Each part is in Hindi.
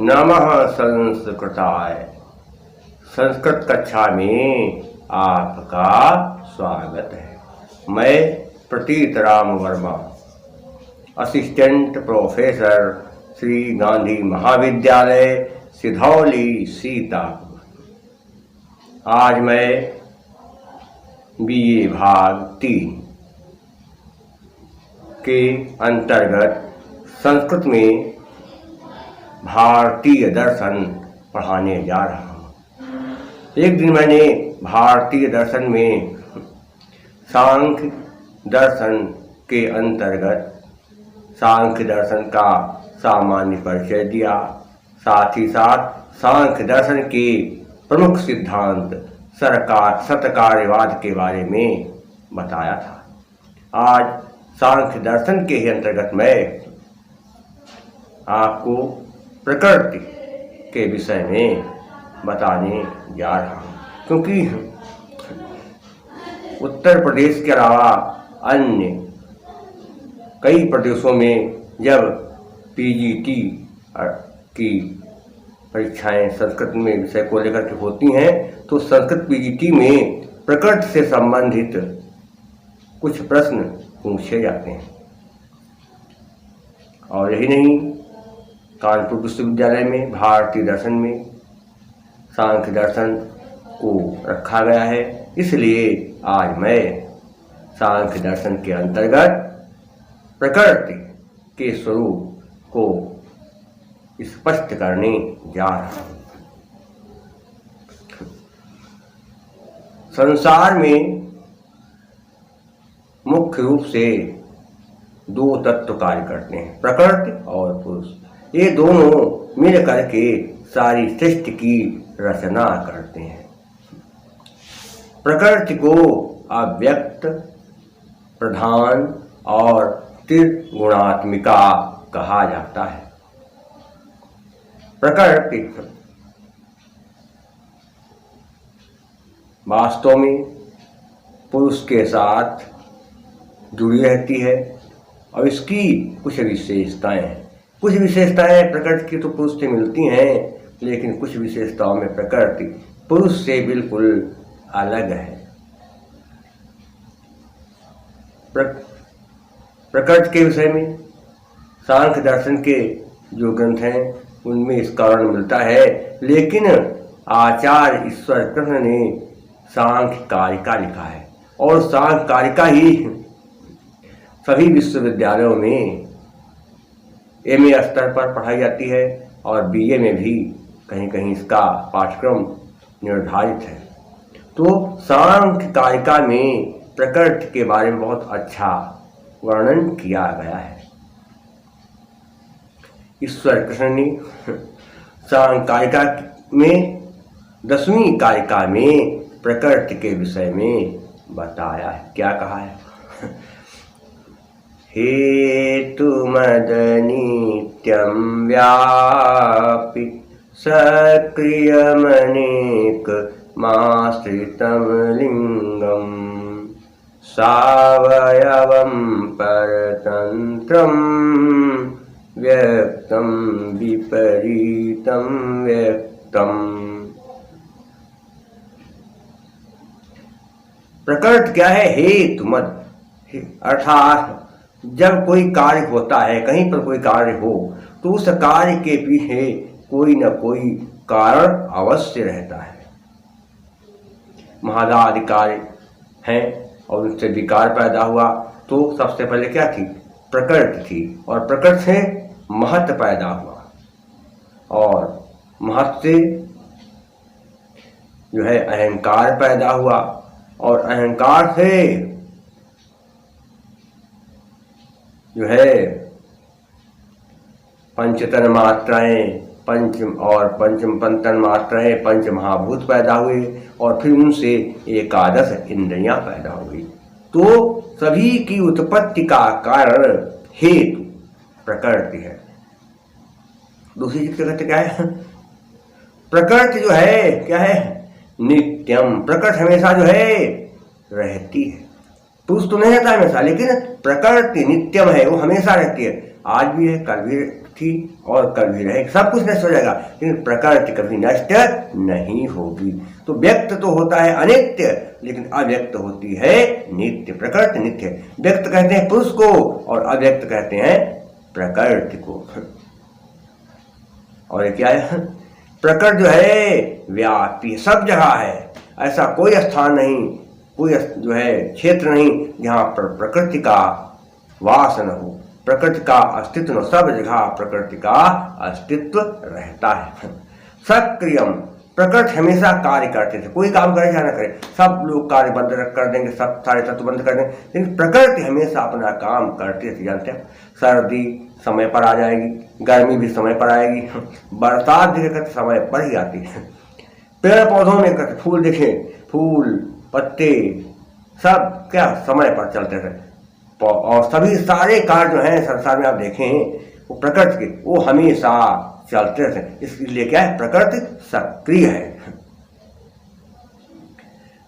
नमः संस्कृताय। संस्कृत कक्षा में आपका स्वागत है। मैं प्रतीत राम वर्मा, असिस्टेंट प्रोफेसर श्री गांधी महाविद्यालय सिधौली सीतापुर। आज मैं बीए भाग 3 के अंतर्गत संस्कृत में भारतीय दर्शन पढ़ाने जा रहा हूँ। एक दिन मैंने भारतीय दर्शन में सांख्य दर्शन के अंतर्गत सांख्य दर्शन का सामान्य परिचय दिया, साथ ही साथ सांख्य दर्शन के प्रमुख सिद्धांत सतकार्यवाद के बारे में बताया था। आज सांख्य दर्शन के ही अंतर्गत मैं आपको प्रकृति के विषय में बताने जा रहा हूँ, क्योंकि उत्तर प्रदेश के अलावा अन्य कई प्रदेशों में जब पीजीटी की परीक्षाएं संस्कृत में विषय को लेकर के होती हैं तो संस्कृत पीजीटी में प्रकृति से संबंधित कुछ प्रश्न पूछे जाते हैं। और यही नहीं, कानपुर विश्वविद्यालय में भारतीय दर्शन में सांख्य दर्शन को रखा गया है। इसलिए आज मैं सांख्य दर्शन के अंतर्गत प्रकृति के स्वरूप को स्पष्ट करने जा रहा हूँ। संसार में मुख्य रूप से दो तत्व कार्य करते हैं, प्रकृति और पुरुष। ये दोनों मिल करके सारी सृष्टि की रचना करते हैं। प्रकृति को अव्यक्त, प्रधान और त्रिगुणात्मिका कहा जाता है। प्रकृति वास्तव में पुरुष के साथ जुड़ी रहती है और इसकी कुछ विशेषताएं हैं। कुछ विशेषताएं प्रकृति की तो पुरुष से मिलती हैं, लेकिन कुछ विशेषताओं में प्रकृति पुरुष से बिल्कुल अलग है। प्रकृति के विषय में सांख्य दर्शन के जो ग्रंथ हैं उनमें इसका वर्णन मिलता है, लेकिन आचार्य ईश्वर कृष्ण ने सांख्य कारिका लिखा है और सांख्य कारिका ही सभी विश्वविद्यालयों में एमए स्तर पर पढ़ाई जाती है और बीए में भी कहीं कहीं इसका पाठ्यक्रम निर्धारित है। तो सांख्य कारिका में प्रकृति के बारे में बहुत अच्छा वर्णन किया गया है। ईश्वर कृष्ण ने सांख्य कारिका में 10वीं कारिका में प्रकृति के विषय में बताया है। क्या कहा है? हेतुमद नित्यं व्यापि सक्रियमनेकमाश्रितं लिंगं सावयवं परतन्त्रं व्यक्तं विपरीतं व्यक्तम्। प्रकृति क्या है? हेतुमद, अर्थात जब कोई कार्य होता है, कहीं पर कोई कार्य हो तो उस कार्य के पीछे कोई न कोई कारण अवश्य रहता है। महादादि कार्य हैं और उनसे विकार पैदा हुआ तो सबसे पहले क्या थी? प्रकृति थी, और प्रकृति से महत्व पैदा हुआ और महत्व से जो है अहंकार पैदा हुआ और अहंकार से जो है पंचतन मात्राएं, पंचम पंचन मात्राएं, पंच महाभूत पैदा हुए और फिर उनसे एकादश इंद्रियां पैदा हुई। तो सभी की उत्पत्ति का कारण हेतु प्रकृति है। दूसरी चीज कहते क्या है? प्रकृति जो है क्या है? नित्यम। प्रकृति हमेशा जो है रहती है। पुरुष तो नहीं रहता हमेशा, लेकिन प्रकृति नित्यम है, वो हमेशा रहती है। आज भी है, कल भी थी और कल भी रहेगी, सब कुछ नष्ट हो जाएगा, लेकिन प्रकृति कभी नष्ट नहीं होगी। तो व्यक्त तो होता है अनित्य, लेकिन अव्यक्त होती है नित्य। प्रकृति नित्य है। व्यक्त कहते हैं पुरुष को और अव्यक्त कहते हैं प्रकृति को। और ये क्या है? प्रकृति जो है व्यापी, सब जगह है। ऐसा कोई स्थान नहीं, कोई जो है क्षेत्र नहीं जहाँ पर प्रकृति का वास न हो, प्रकृति का अस्तित्व न। सब जगह प्रकृति का अस्तित्व रहता है। सक्रियम, प्रकृति हमेशा कार्य करते थे, कोई काम करे या न करे, सब लोग कार्य बंद कर देंगे, सब सारे तत्व बंद कर देंगे, लेकिन प्रकृति हमेशा अपना काम करते थे। जानते हैं, सर्दी समय पर आ जाएगी, गर्मी भी समय पर आएगी, बरसात देखे समय पर ही आती है। पेड़ पौधों में कहते फूल देखे, फूल पत्ते सब क्या समय पर चलते थे। और सभी सारे कार्य जो हैं संसार में आप देखें वो प्रकृति के, वो हमेशा चलते थे। इसलिए क्या है? प्रकृति सक्रिय है।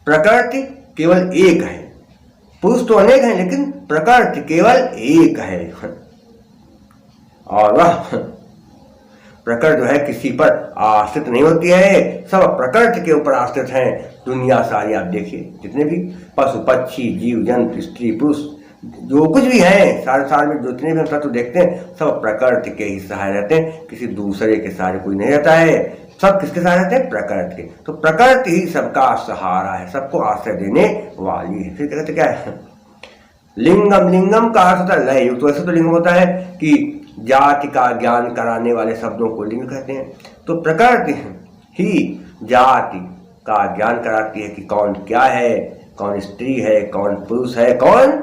प्रकृति केवल एक है, पुरुष तो अनेक हैं, लेकिन प्रकृति केवल एक है। और वह प्रकृति जो है किसी पर आश्रित नहीं होती है, सब प्रकृति के ऊपर आश्रित हैं। दुनिया सारी आप देखिए, जितने भी पशु पक्षी जीव जंतु स्त्री पुरुष जो कुछ भी है, सारे में जितने भी हम तत्व देखते हैं सब प्रकृति के ही सहारे रहते हैं, किसी दूसरे के सहारे कोई नहीं रहता है। सब किसके सहारे रहते हैं? प्रकृति के। तो प्रकृति ही सबका सहारा है, सबको आश्रय देने वाली है। फिर कहते क्या है? लिंगम, लिंगम का अर्थ होता है लय युक्त। तो ऐसे तो लिंगम होता है कि जाति का ज्ञान कराने वाले शब्दों को लिंग कहते हैं। तो प्रकृति ही जाति का ज्ञान कराती है कि कौन क्या है, कौन स्त्री है, कौन पुरुष है, कौन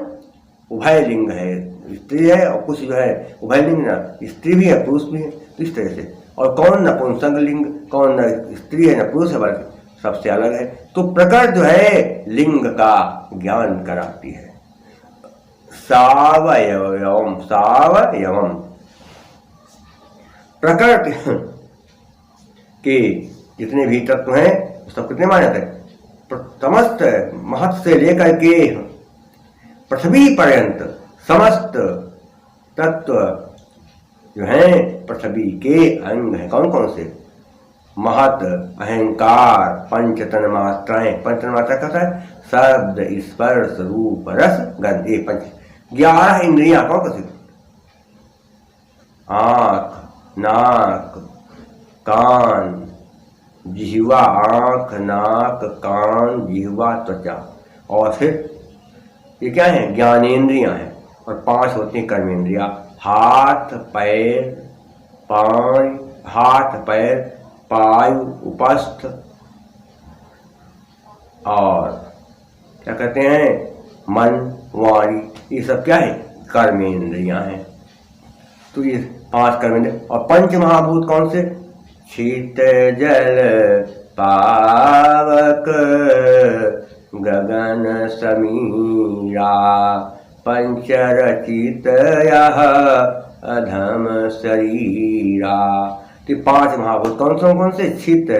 उभय लिंग है, स्त्री है और कुछ जो है उभय लिंग ना, स्त्री भी है पुरुष भी है, तो इस तरह से। और कौन नपुंसक लिंग, कौन न स्त्री है न पुरुष है, बल्कि सबसे अलग है। तो प्रकृति जो है लिंग का ज्ञान कराती है। सावयवम, सावयवम, प्रकृति के जितने भी तत्व हैं सब कितने माने जाते हैं? समस्त महत से लेकर के पृथ्वी पर्यंत समस्त तत्व जो हैं पृथ्वी के अंग हैं। कौन कौन से? महत, अहंकार, पंचतन मात्राएं। पंचतन मात्रा कहता है शब्द स्पर्श रूप रस गंध, ये पंच 11 इंद्रियां। कौन कौन सी? आंख, नाक, कान, जिह्वा, आंख नाक कान जिह्वा त्वचा। और फिर ये क्या है? ज्ञानेंद्रियां हैं। और 5 होती हैं कर्मेंद्रियां, हाथ पैर पांव, हाथ पैर पायु उपस्थ, और क्या कहते हैं? मन वाणी। ये सब क्या है? कर्मेंद्रियां हैं। तो ये 5 कर्मेंद्रिय। और पंच महाभूत कौन से? शीत जल पावक गगन समीरा पंचरचित अधम शरीरा। तो 5 महाभूत कौन से? शीत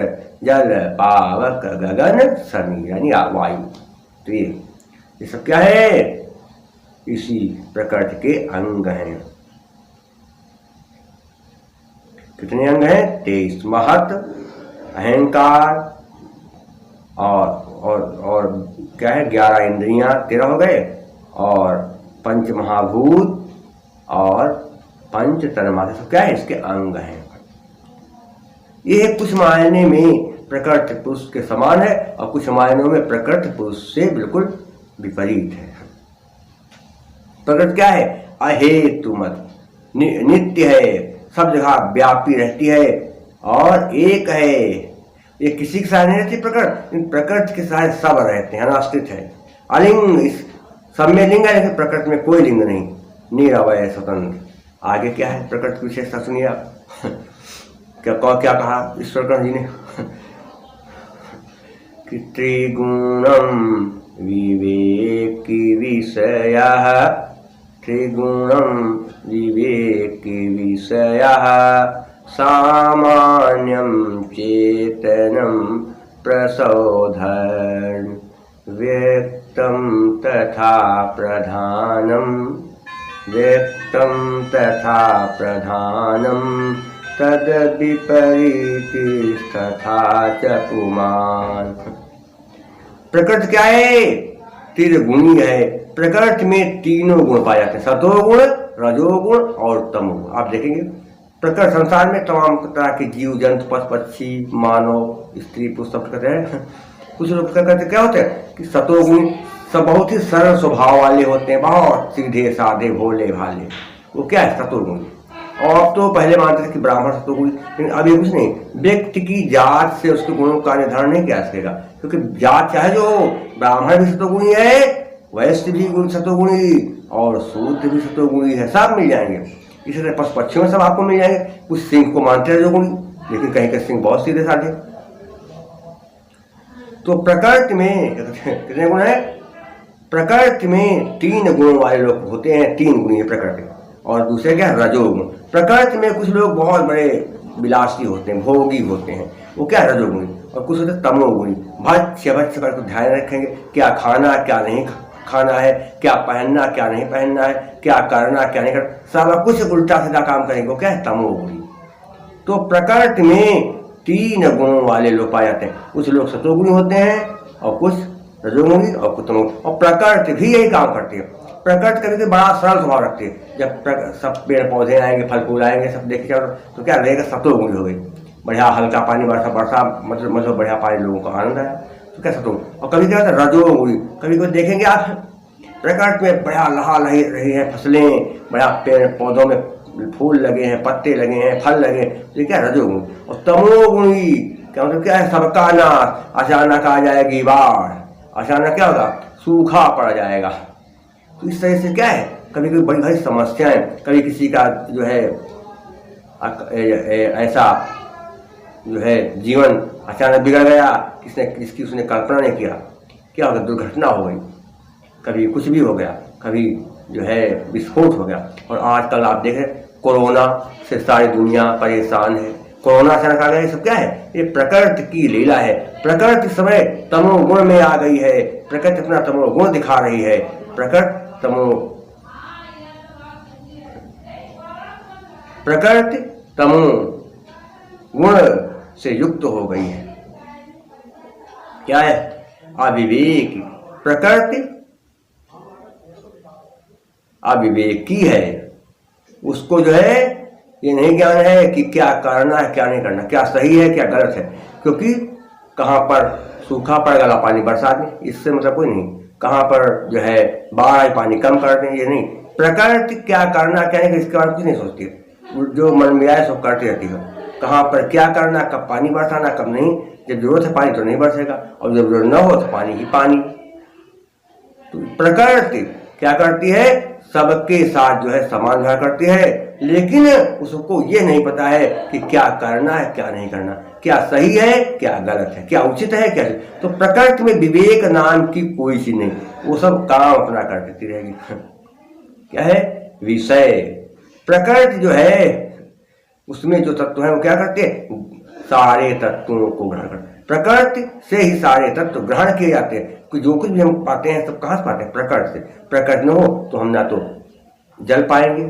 जल पावक गगन समीर, यानी वायु। तो ये सब क्या है? इसी प्रकृति के अंग हैं। कितने अंग हैं? 23। महत, अहंकार और क्या है? 11 इंद्रियां, 13 हो गए, और पंच महाभूत और पंच तन्मात्रा, सब क्या है? इसके अंग हैं। ये कुछ मायने में प्रकृति पुरुष के समान है और कुछ मायनों में प्रकृति पुरुष से बिल्कुल विपरीत है। प्रकृति क्या है? अहेतुमत, नित्य है, सब जगह व्यापी रहती है और एक है। ये किसी के सहारे नहीं रहती प्रकृति, प्रकृति के सहारे सब रहते हैं, अनाश्रित है। अलिंग, इस सब में लिंग है लेकिन प्रकृति में कोई लिंग नहीं, निरवय स्वतंत्र। आगे क्या है प्रकृति की विशेषता सुनिए आप। क्या कहा ईश्वर जी ने? कि त्रिगुणम विवेकी विषयः, त्रिगुणम विवेकी विषयः सामान्यं चेतनं प्रसौधन् व्यक्तं तथा प्रधानं व्यक्तं इष्टं तथा प्रधानं तद विपरीतिस्तथा च पुमान्। प्रकृति क्या है? त्रिगुणी है। प्रकृति में तीनों गुण पाए जाते हैं, सतोगुण, रजोगुण और तमोगुण। आप देखेंगे प्रकृति संसार में तमाम तरह के जीव जंतु, पशु पक्षी, मानव, स्त्री पुरुष सब कहते हैं। कुछ लोग कहते क्या होते हैं कि सतोगुण सब बहुत ही सरल स्वभाव वाले होते हैं, बहुत सीधे साधे भोले भाले, वो क्या है? सतोगुण। और अब तो पहले मानते थे कि ब्राह्मण सतोगुणी, लेकिन अब ये कुछ नहीं। व्यक्ति की जात से उसके गुणों का निर्धारण नहीं किया सकेगा, क्योंकि जात चाहे जो ब्राह्मण भी सतोगुणी है, वैश्य भी सतोगुणी और शूद्र भी सतोगुणी है, सब मिल जाएंगे। इसी तरह पशु पक्षियों में सब आपको मिल जाएंगे। कुछ सिंह को मानते हैं रजोगुणी, लेकिन कहीं के सिंह बहुत सीधे साधे। तो प्रकृति में कितने गुण है? प्रकृति में 3 गुणों वाले लोग होते हैं, 3 गुणी है प्रकृति। और दूसरे क्या है? रजोगुण। प्रकृति में कुछ लोग बहुत बड़े विलासी होते हैं, भोगी होते हैं, वो क्या है? रजोगुणी। और कुछ होते हैं तमोगुणी, भक्ष्य कर ध्यान रखेंगे, क्या खाना क्या नहीं खाना है, क्या पहनना क्या नहीं पहनना है, क्या करना क्या नहीं करना, सब कुछ उल्टा सीधा काम करेंगे, वो क्या है? तमोगुणी। तो प्रकृति में 3 गुणों वाले लोग पाए जाते हैं। कुछ लोग सतोगुणी होते हैं और कुछ रजोगुणी और कुछ तमोगुणी। और प्रकृति भी यही काम करती है। प्रकृति कभी बड़ा सरल स्वभाव रखती है। जब सब पेड़ पौधे आएंगे, फल फूल आएंगे, सब देखे तो क्या रहेगा? सतोगुणी हो गई। बढ़िया हल्का पानी वर्षा मतलब बढ़िया पानी, लोगों को आनंद आया, तो क्या सतोगुणी। और कभी क्या होता है? रजोगुणी। कभी कोई देखेंगे आप प्रकृति में बढ़िया लहा लही रही है फसलें, बढ़िया पेड़ पौधों में फूल लगे हैं, पत्ते लगे हैं, फल लगे, तो क्या? रजोगुणी। और तमोगुणी क्या मतलब क्या है? सबका नाश, अचानक आ जाएगी बाढ़, अचानक क्या होगा? सूखा पड़ जाएगा। तो इस तरह से क्या है? कभी कभी बड़ी बड़ी समस्याएं, कभी किसी का जो है ऐसा जो है जीवन अचानक बिगड़ गया, जिसकी उसने कल्पना नहीं किया, क्या होगा? दुर्घटना हो गई, कभी कुछ भी हो गया, कभी जो है विस्फोट हो गया। और आजकल आप देखें कोरोना से सारी दुनिया परेशान है। कोरोना अचानक आ गया, ये सब क्या है? ये प्रकृति की लीला है। प्रकृति समय तमोगुण में आ गई है, प्रकृति अपना तमोगुण दिखा रही है। प्रकृति तमो गुण से युक्त हो गई है। क्या है? अविवेक। प्रकृति अविवेकी है, उसको जो है ये नहीं ज्ञान है कि क्या करना है क्या नहीं करना, क्या सही है क्या गलत है। क्योंकि कहाँ पर सूखा पड़ गया पानी बरसात में, इससे मतलब कोई नहीं। कहाँ पर जो है बाढ़ आई, पानी कम कर दें, ये नहीं। प्रकृति क्या करना क्या नहीं, इसके बारे में कुछ नहीं सोचती है। जो मन में आए सब करती रहती है। कहाँ पर क्या करना, कब पानी बरसाना कब नहीं। जब जरूरत है पानी तो नहीं बरसेगा, और जब जरूरत न हो तो पानी ही पानी। तो प्रकृति क्या करती है? सबके साथ जो है समान व्यवहार करती है, लेकिन उसको ये नहीं पता है कि क्या करना है क्या नहीं करना, क्या सही है क्या गलत है, क्या उचित है क्या। तो प्रकृति में विवेक नाम की कोई चीज नहीं, वो सब काम अपना कर देती रहेगी। क्या है? विषय। प्रकृति जो है उसमें जो तत्व है वो क्या करते हैं? सारे तत्वों को ग्रहण करते हैं। प्रकृति से ही सारे तत्व ग्रहण किए जाते हैं। कि जो कुछ भी हम पाते हैं सब कहाँ से पाते हैं? प्रकृति से। प्रकृति न हो तो हम ना तो जल पाएंगे,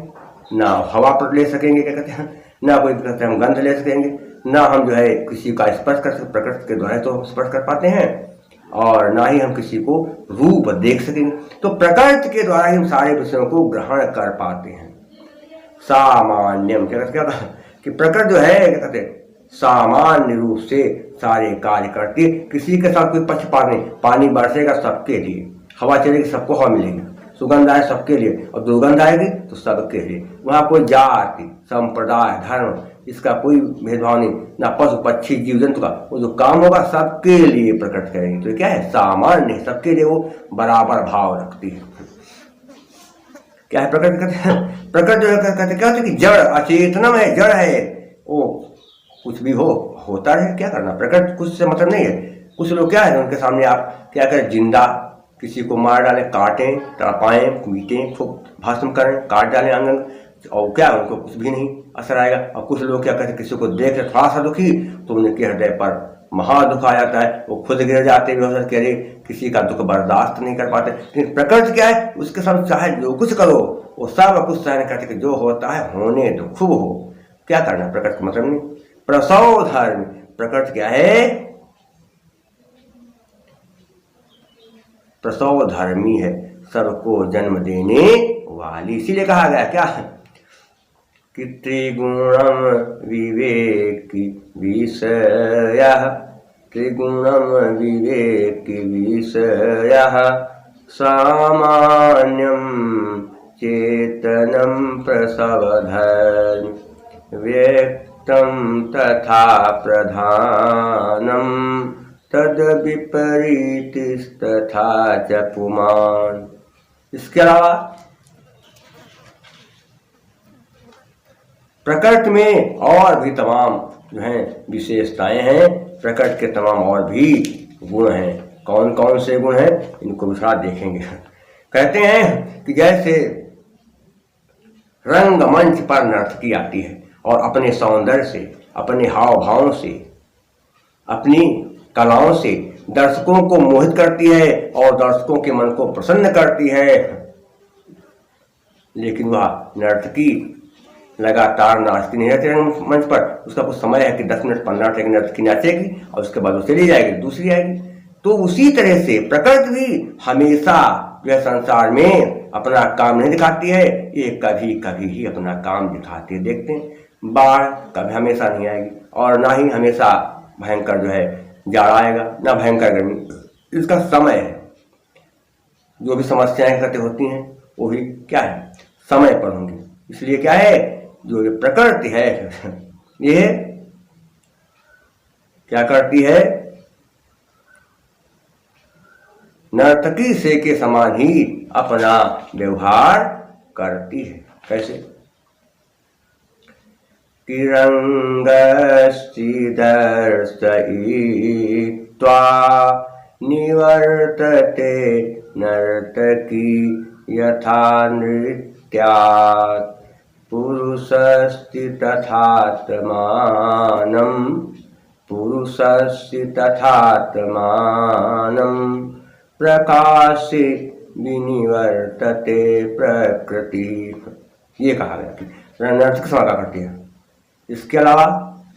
ना हवा पर ले सकेंगे, क्या कहते हैं, ना कोई कहते हैं हम गंध ले सकेंगे, ना हम जो है किसी का स्पर्श कर सकते, प्रकृति के द्वारा तो हम स्पर्श कर पाते हैं, और ना ही हम किसी को रूप देख सकेंगे। तो प्रकृति के द्वारा ही हम सारे विषयों को ग्रहण कर पाते हैं। सामान्यम क्या कहते हैं कि प्रकृति जो है क्या कहते हैं सामान्य रूप से सारे कार्य करती है। किसी के साथ कोई पक्षपात नहीं। पानी बरसेगा सबके लिए, हवा चलेगी सबको हवा मिलेगी, सुगंध आए सबके लिए और दुर्गंध आएगी तो सबके लिए। वहाँ कोई जाति संप्रदाय धर्म इसका कोई भेदभाव नहीं, ना पशु पक्षी जीव जंतु का। वो जो काम होगा सबके लिए प्रकट करेगी। तो क्या है? सामान्य, सबके लिए वो बराबर भाव रखती है। क्या है प्रकृति? कहते हैं प्रकृति जो कहते क्या होता है कि जड़ अचेतनम है, जड़ है, वो कुछ भी होता है, क्या करना। प्रकृति कुछ से मतलब नहीं है। कुछ लोग क्या है उनके सामने आप क्या करें, जिंदा किसी को मार डालें, काटें, तड़पाएं, पीटें, खूब भस्म करें, काट डालें अंग, और क्या उनको कुछ भी नहीं असर आएगा। और कुछ लोग क्या कहते हैं किसी को देख रहे थोड़ा सा दुखी तो उनके हृदय पर महादुख आ जाता है, वो खुद गिर जाते हैं, कह रहे किसी का दुख बर्दाश्त नहीं कर पाते। लेकिन प्रकृति क्या है, उसके साथ चाहे जो कुछ करो वो सब कुछ सहन करते, जो होता है होने दो, खूब हो, क्या करना प्रकृति मतलब नहीं। प्रसव धर्म, प्रकृति क्या है, प्रसव धर्मी है, सबको जन्म देने वाली। इसीलिए कहा गया क्या कि त्रिगुणम विवेकी विषयः, त्रिगुणम विवेकी विषयः सामान्यं चेतनं प्रसवधर्म व्यक्तं तथा प्रधानं तद विपरीतस्तथा च पुमान्। इसके अलावा प्रकृति में और भी तमाम जो हैं विशेषताएं हैं, प्रकृति के तमाम और भी गुण हैं। कौन कौन से गुण हैं इनको विस्तार देखेंगे। कहते हैं कि जैसे रंगमंच पर नर्तकी आती है और अपने सौंदर्य से, अपने हाव भावों से, अपनी कलाओं से दर्शकों को मोहित करती है और दर्शकों के मन को प्रसन्न करती है, लेकिन वह नर्तकी लगातार नाचती नहीं रहती मंच पर। उसका कुछ समय है कि 10 मिनट 15 मिनट नर्तकी नाचेगी और उसके बाद वो चली जाएगी, दूसरी आएगी। तो उसी तरह से प्रकृति भी हमेशा जो है संसार में अपना काम नहीं दिखाती है, ये कभी कभी ही अपना काम दिखाती है। देखते हैं बाढ़ कभी हमेशा नहीं आएगी और ना ही हमेशा भयंकर जो है जाड़ा आएगा, ना भयंकर गर्मी। इसका समय है। जो भी समस्याएं करते होती हैं वो भी क्या है, समय पर होंगी। इसलिए क्या है, जो ये प्रकृति है ये क्या करती है, नर्तकी से के समान ही अपना व्यवहार करती है। कैसे कि रंगस्ति दर्शयित्वा निवर्तते नर्तकी यथा नृत्यात् पुरुषस्ति तथात्मानं, पुरुषस्ति तथात्मानं प्रकाशे विनिवर्तते प्रकृति। ये कहा गया कि नर्तक समा करती है। इसके अलावा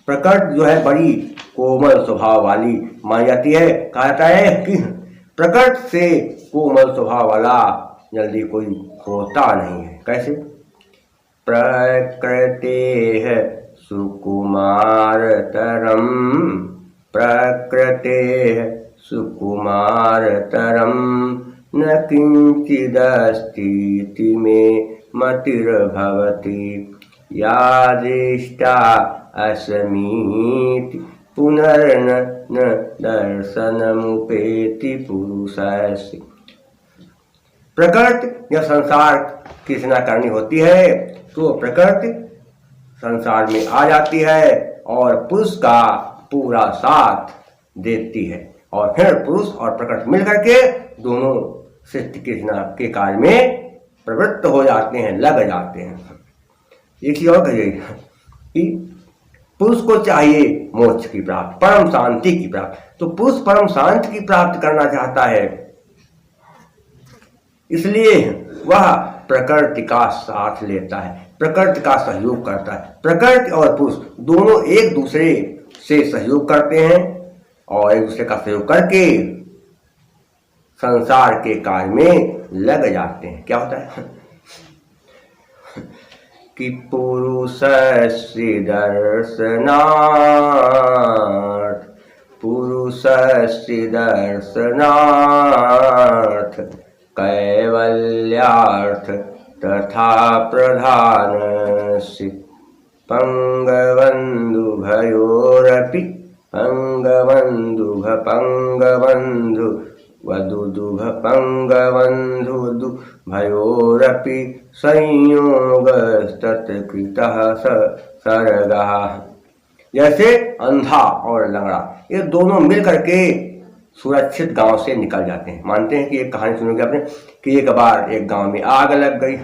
प्रकृति जो है बड़ी कोमल स्वभाव वाली मानी जाती है। कहा जाता है कि प्रकृति से कोमल स्वभाव वाला जल्दी कोई होता नहीं है। कैसे, प्रकृतेः सुकुमारतरं, प्रकृतेः सुकुमारतरं न किंचिदस्तीति में मतिर्भवति यादृष्टा अस्मीति पुनर्न न दर्शनमुपेति पुरुषस्य। प्रकृति या संसार की रचना करनी होती है तो प्रकृति संसार में आ जाती है और पुरुष का पूरा साथ देती है और फिर पुरुष और प्रकृति मिलकर के दोनों सृष्टि की रचना के कार्य में प्रवृत्त हो जाते हैं, लग जाते हैं। एक चीज और कहिए कि पुरुष को चाहिए मोक्ष की प्राप्ति, परम शांति की प्राप्ति। तो पुरुष परम शांति की प्राप्ति करना चाहता है, इसलिए वह प्रकृति का साथ लेता है, प्रकृति का सहयोग करता है। प्रकृति और पुरुष दोनों एक दूसरे से सहयोग करते हैं और एक दूसरे का सहयोग करके संसार के कार्य में लग जाते हैं। क्या होता है कि पुरुषस्य दर्शनार्थ, पुरुषस्य दर्शनार्थ कैवल्यार्थ तथा प्रधानस्य पंगबंधुभयोरपि, पंगबंधुभ पंगबंधु वधुदुभ पंगबंधु भयोरपि संयोगस्तत्कृतः सर्गः। जैसे अंधा और लंगड़ा ये दोनों मिल करके सुरक्षित गांव से निकल जाते हैं। मानते हैं कि एक कहानी सुनोगे आपने कि एक बार एक गांव में आग लग गई।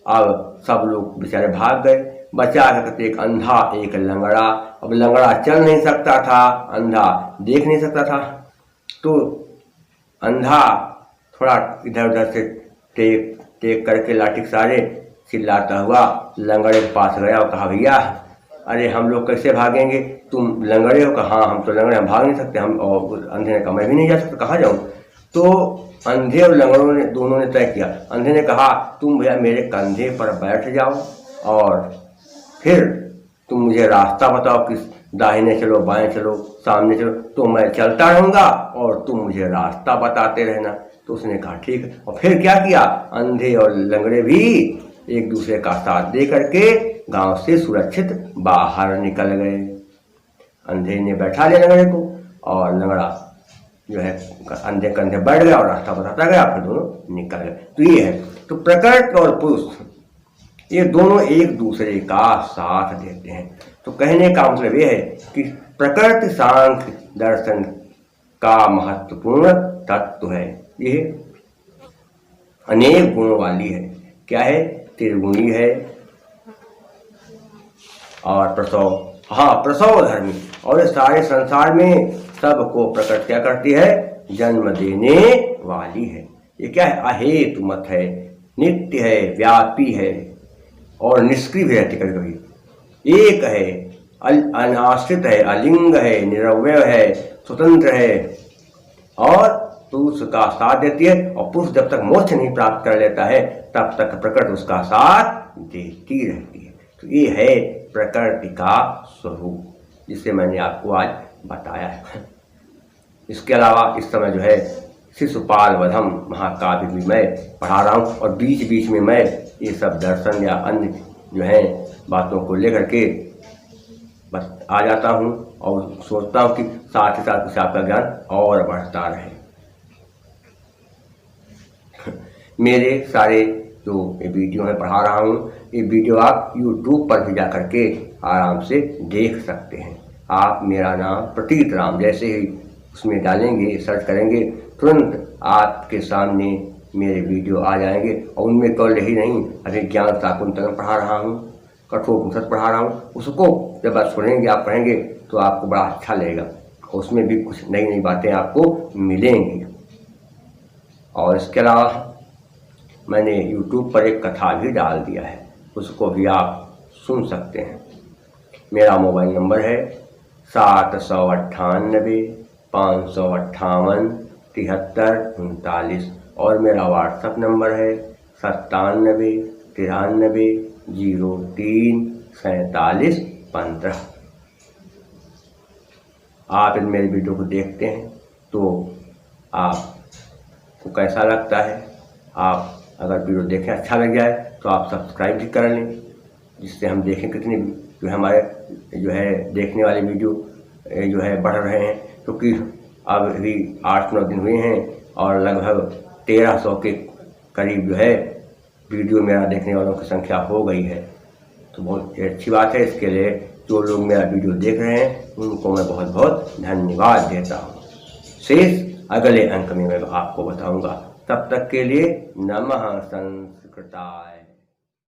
अब सब लोग बेचारे भाग गए, बचा करके एक अंधा एक लंगड़ा। अब लंगड़ा चल नहीं सकता था, अंधा देख नहीं सकता था, तो अंधा थोड़ा इधर उधर से टेक टेक करके लाठी के सहारे चिल्लाता हुआ लंगड़े के पास गया और कहा, भैया अरे हम लोग कैसे भागेंगे, तुम लंगड़े हो? कहा हाँ हम तो लंगड़े, हम भाग नहीं सकते। हम और अंधे ने कहा मैं भी नहीं जा सकता, कहाँ जाऊँ? तो अंधे और लंगड़ों ने दोनों ने तय किया। अंधे ने कहा तुम भैया मेरे कंधे पर बैठ जाओ और फिर तुम मुझे रास्ता बताओ कि दाहिने चलो बाएं चलो सामने चलो, तो मैं चलता रहूँगा और तुम मुझे रास्ता बताते रहना। तो उसने कहा ठीक है। और फिर क्या किया, अंधे और लंगड़े भी एक दूसरे का साथ दे करके गांव से सुरक्षित बाहर निकल गए। अंधे ने बैठा लिया लंगड़े को और लंगड़ा जो है अंधे कंधे बैठ गया और रास्ता बताता गया, फिर दोनों निकल गए। तो ये है, तो प्रकृति और पुरुष ये दोनों एक दूसरे का साथ देते हैं। तो कहने का मतलब ये है कि प्रकृति सांख्य दर्शन का महत्वपूर्ण तत्व है। ये अनेक गुणों वाली है। क्या है? त्रिगुणी है और प्रसव, हाँ प्रसव धर्मी। और इस सारे संसार में सबको प्रकट क्या करती है? जन्म देने वाली है। ये क्या है? अहेतु मत है, नित्य है, व्यापी है और निष्क्रिय भी रहती कभी कभी। एक है, अनाश्रित है, अलिंग है, निरवय है, स्वतंत्र है और पुरुष का साथ देती है। और पुरुष जब तक मोक्ष नहीं प्राप्त कर लेता है तब तक प्रकृति उसका साथ देती रहती है। तो ये है प्रकृति का स्वरूप, जिसे मैंने आपको आज बताया है। इसके अलावा इस समय जो है शिशुपाल वधम महाकाव्य भी मैं पढ़ा रहा हूँ और बीच बीच में मैं ये सब दर्शन या अन्य जो है बातों को लेकर के बस आ जाता हूँ और सोचता हूँ कि साथ ही साथ कुछ आपका ज्ञान और बढ़ता रहे। मेरे सारे जो ये वीडियो में पढ़ा रहा हूँ, ये वीडियो आप YouTube पर भी जा करके आराम से देख सकते हैं। आप मेरा नाम प्रतीत राम जैसे ही उसमें डालेंगे, सर्च करेंगे, तुरंत आपके सामने मेरे वीडियो आ जाएंगे। और उनमें केवल ही नहीं, अभी ज्ञान शाकुंतलम पढ़ा रहा हूँ, कठोपनिषद पढ़ा रहा हूँ। उसको जब आप सुनेंगे, आप पढ़ेंगे तो आपको बड़ा अच्छा लगेगा। उसमें भी कुछ नई नई बातें आपको मिलेंगी। और इसके अलावा मैंने YouTube पर एक कथा भी डाल दिया है, उसको भी आप सुन सकते हैं। मेरा मोबाइल नंबर है 798 558 7339 और मेरा व्हाट्सएप नंबर है 97 93 03 47 15। आप इन मेरे वीडियो को देखते हैं तो आपको कैसा लगता है? आप अगर वीडियो देखें अच्छा लग जाए तो आप सब्सक्राइब भी कर लें, जिससे हम देखें कितने जो है हमारे जो है देखने वाले वीडियो जो है बढ़ रहे हैं। क्योंकि अब भी 8-9 दिन हुए हैं और लगभग 1300 के करीब जो है वीडियो मेरा देखने वालों की संख्या हो गई है। तो बहुत अच्छी बात है। इसके लिए जो लोग मेरा वीडियो देख रहे हैं उनको मैं बहुत बहुत धन्यवाद देता हूँ। शेष अगले अंक में मैं आपको बताऊँगा। तब तक के लिए नमः संस्कृताय।